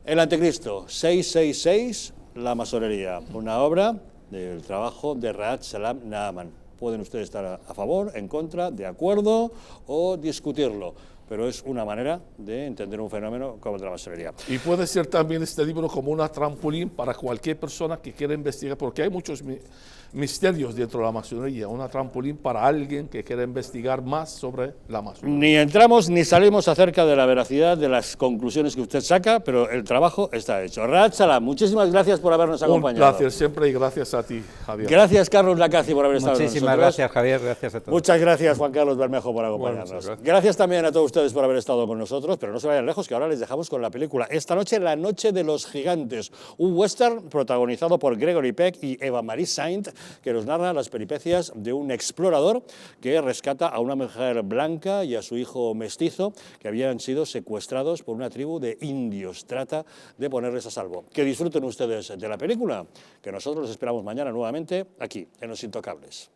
El Anticristo, 666, la masonería, una obra del trabajo de Raad Salam Naaman. Pueden ustedes estar a favor, en contra, de acuerdo o discutirlo, pero es una manera de entender un fenómeno como el de la masonería. Y puede ser también este libro como una trampolín para cualquier persona que quiera investigar, porque hay muchos misterios dentro de la masonería, una trampolín para alguien que quiera investigar más sobre la masonería. Ni entramos ni salimos acerca de la veracidad de las conclusiones que usted saca, pero el trabajo está hecho. Raad Salam, muchísimas gracias por habernos acompañado. Un placer siempre y gracias a ti, Javier. Gracias, Carlos Lacaci, por haber estado con nosotros. Muchísimas gracias, Javier, gracias a todos. Muchas gracias, Juan Carlos Bermejo, por acompañarnos. Bueno, gracias también a todos ustedes por haber estado con nosotros, pero no se vayan lejos, que ahora les dejamos con la película. Esta noche, La Noche de los Gigantes, un western protagonizado por Gregory Peck y Eva Marie Saint, que nos narra las peripecias de un explorador que rescata a una mujer blanca y a su hijo mestizo, que habían sido secuestrados por una tribu de indios. Trata de ponerles a salvo. Que disfruten ustedes de la película, que nosotros los esperamos mañana nuevamente aquí, en Los Intocables.